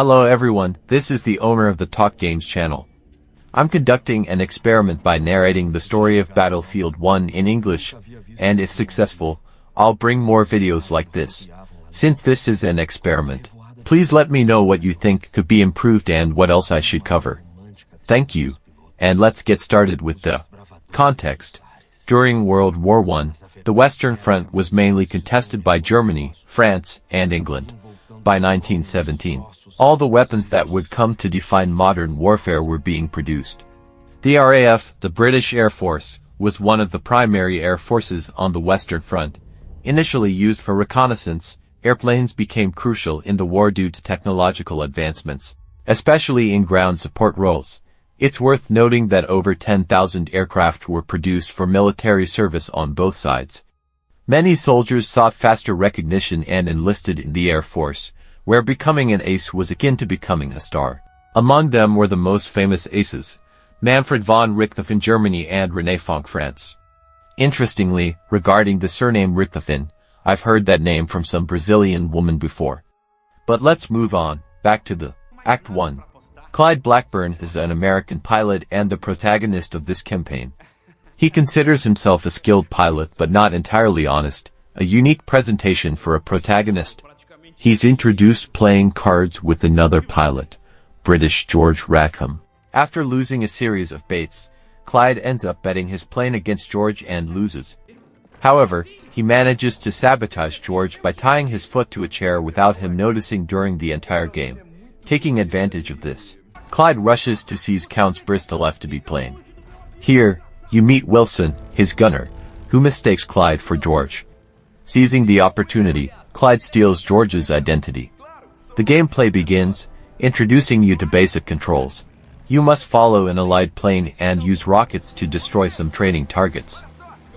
Hello everyone, this is the owner of the Talk Games channel. I'm conducting an experiment by narrating the story of Battlefield 1 in English, and if successful, I'll bring more videos like this. Since this is an experiment, please let me know what you think could be improved and what else I should cover. Thank you, and let's get started with the context. During World War I, the Western Front was mainly contested by Germany, France, and England. By 1917, all the weapons that would come to define modern warfare were being produced. The RAF, the British Air Force, was one of the primary air forces on the Western Front. Initially used for reconnaissance, airplanes became crucial in the war due to technological advancements, especially in ground support roles. It's worth noting that over 10,000 aircraft were produced for military service on both sides. Many soldiers sought faster recognition and enlisted in the Air Force, where becoming an ace was akin to becoming a star. Among them were the most famous aces, Manfred von Richthofen Germany and René Fonck France. Interestingly, regarding the surname Richthofen, I've heard that name from some Brazilian woman before. But let's move on, back to the Act 1. Clyde Blackburn is an American pilot and the protagonist of this campaign. He considers himself a skilled pilot but not entirely honest, a unique presentation for a protagonist. He's introduced playing cards with another pilot, British George Rackham. After losing a series of baits, Clyde ends up betting his plane against George and loses. However, he manages to sabotage George by tying his foot to a chair without him noticing during the entire game. Taking advantage of this, Clyde rushes to seize Count's Bristol F-2B plane. Here, you meet Wilson, his gunner, who mistakes Clyde for George. Seizing the opportunity, Clyde steals George's identity. The gameplay begins, introducing you to basic controls. You must follow an allied plane and use rockets to destroy some training targets.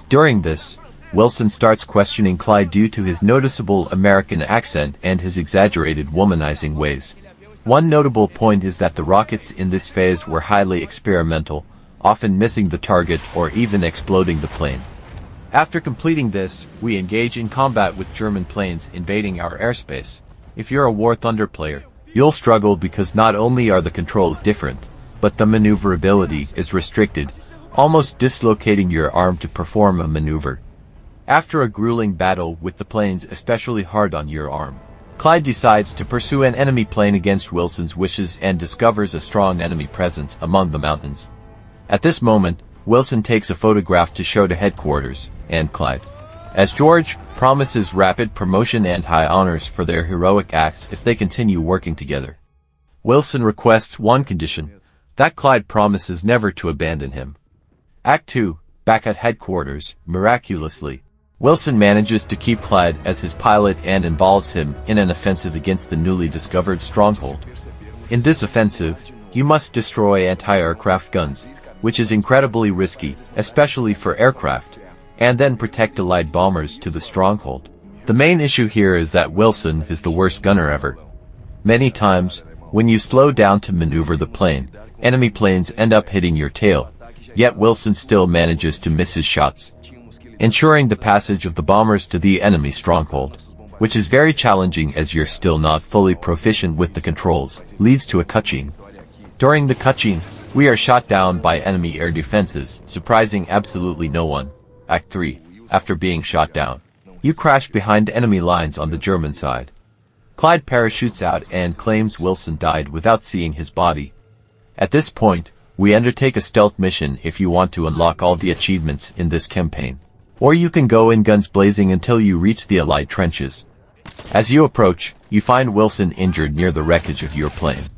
During this, Wilson starts questioning Clyde due to his noticeable American accent and his exaggerated womanizing ways. One notable point is that the rockets in this phase were highly experimental, often missing the target or even exploding the plane. After completing this, we engage in combat with German planes invading our airspace. If you're a War Thunder player, you'll struggle because not only are the controls different, but the maneuverability is restricted, almost dislocating your arm to perform a maneuver. After a grueling battle with the planes especially hard on your arm, Clyde decides to pursue an enemy plane against Wilson's wishes and discovers a strong enemy presence among the mountains. At this moment, Wilson takes a photograph to show to headquarters, and Clyde, as George, promises rapid promotion and high honors for their heroic acts if they continue working together. Wilson requests one condition, that Clyde promises never to abandon him. Act 2, back at headquarters, miraculously, Wilson manages to keep Clyde as his pilot and involves him in an offensive against the newly discovered stronghold. In this offensive, you must destroy anti-aircraft guns, which is incredibly risky, especially for aircraft, and then protect Allied bombers to the stronghold. The main issue here is that Wilson is the worst gunner ever. Many times, when you slow down to maneuver the plane, enemy planes end up hitting your tail, yet Wilson still manages to miss his shots, ensuring the passage of the bombers to the enemy stronghold, which is very challenging as you're still not fully proficient with the controls, leads to a cutscene. During the cutscene, we are shot down by enemy air defenses, surprising absolutely no one. Act 3, after being shot down, you crash behind enemy lines on the German side. Clyde parachutes out and claims Wilson died without seeing his body. At this point, we undertake a stealth mission if you want to unlock all the achievements in this campaign. Or you can go in guns blazing until you reach the Allied trenches. As you approach, you find Wilson injured near the wreckage of your plane.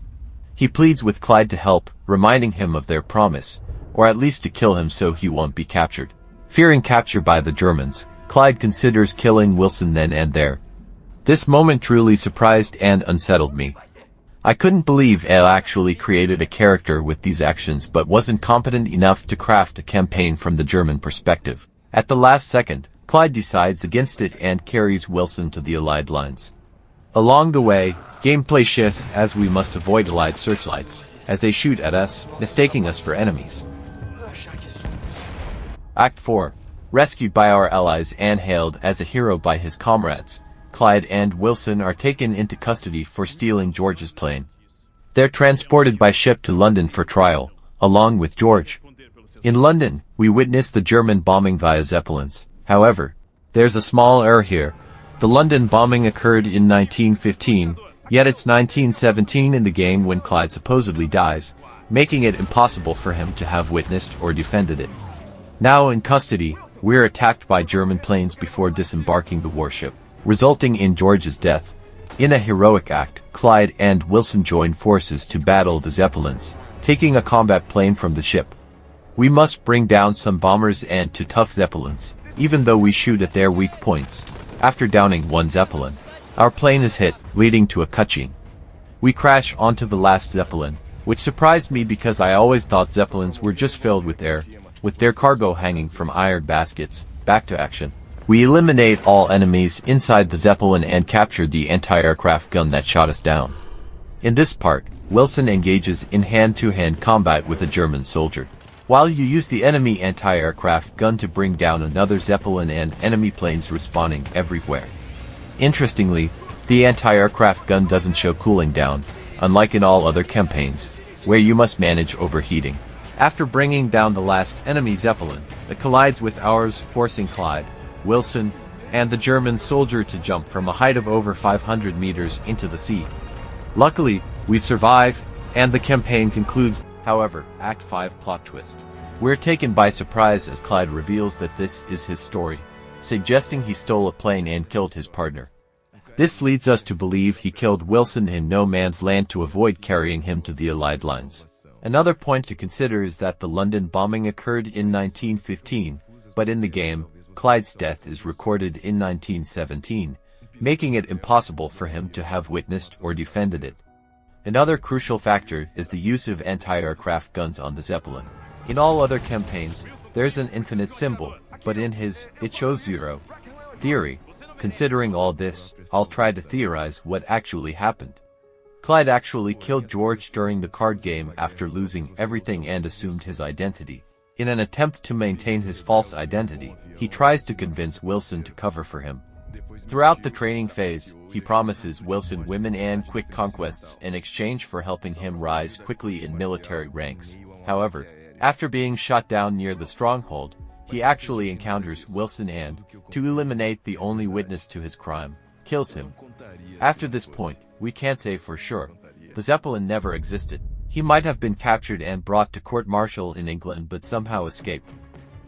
He pleads with Clyde to help, reminding him of their promise, or at least to kill him so he won't be captured. Fearing capture by the Germans, Clyde considers killing Wilson then and there. This moment truly surprised and unsettled me. I couldn't believe Elle actually created a character with these actions but wasn't competent enough to craft a campaign from the German perspective. At the last second, Clyde decides against it and carries Wilson to the Allied lines. Along the way, gameplay shifts as we must avoid Allied searchlights, as they shoot at us, mistaking us for enemies. Act 4. Rescued by our allies and hailed as a hero by his comrades, Clyde and Wilson are taken into custody for stealing George's plane. They're transported by ship to London for trial, along with George. In London, we witness the German bombing via Zeppelins. However, there's a small error here. The London bombing occurred in 1915, yet it's 1917 in the game when Clyde supposedly dies, making it impossible for him to have witnessed or defended it. Now in custody, we're attacked by German planes before disembarking the warship, resulting in George's death. In a heroic act, Clyde and Wilson join forces to battle the Zeppelins, taking a combat plane from the ship. We must bring down some bombers and two tough Zeppelins, even though we shoot at their weak points. After downing one Zeppelin, our plane is hit, leading to a cutscene. We crash onto the last Zeppelin, which surprised me because I always thought Zeppelins were just filled with air, with their cargo hanging from iron baskets. Back to action. We eliminate all enemies inside the Zeppelin and capture the anti-aircraft gun that shot us down. In this part, Wilson engages in hand-to-hand combat with a German soldier, while you use the enemy anti-aircraft gun to bring down another Zeppelin and enemy planes respawning everywhere. Interestingly, the anti-aircraft gun doesn't show cooling down, unlike in all other campaigns, where you must manage overheating. After bringing down the last enemy Zeppelin, it collides with ours, forcing Clyde, Wilson, and the German soldier to jump from a height of over 500 meters into the sea. Luckily, we survive, and the campaign concludes. However, Act 5 plot twist. We're taken by surprise as Clyde reveals that this is his story, suggesting he stole a plane and killed his partner. This leads us to believe he killed Wilson in no man's land to avoid carrying him to the Allied lines. Another point to consider is that the London bombing occurred in 1915, but in the game, Clyde's death is recorded in 1917, making it impossible for him to have witnessed or defended it. Another crucial factor is the use of anti-aircraft guns on the Zeppelin. In all other campaigns, there's an infinite symbol, but in his, it shows 0. Theory. Considering all this, I'll try to theorize what actually happened. Clyde actually killed George during the card game after losing everything and assumed his identity. In an attempt to maintain his false identity, he tries to convince Wilson to cover for him. Throughout the training phase, he promises Wilson women and quick conquests in exchange for helping him rise quickly in military ranks. However, after being shot down near the stronghold, he actually encounters Wilson and, to eliminate the only witness to his crime, kills him. After this point, we can't say for sure. The Zeppelin never existed. He might have been captured and brought to court-martial in England but somehow escaped.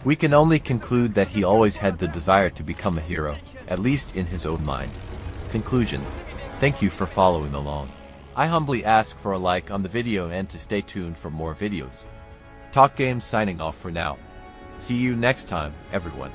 We can only conclude that he always had the desire to become a hero, at least in his own mind. Conclusion. Thank you for following along. I humbly ask for a like on the video and to stay tuned for more videos. Talk Games signing off for now. See you next time, everyone.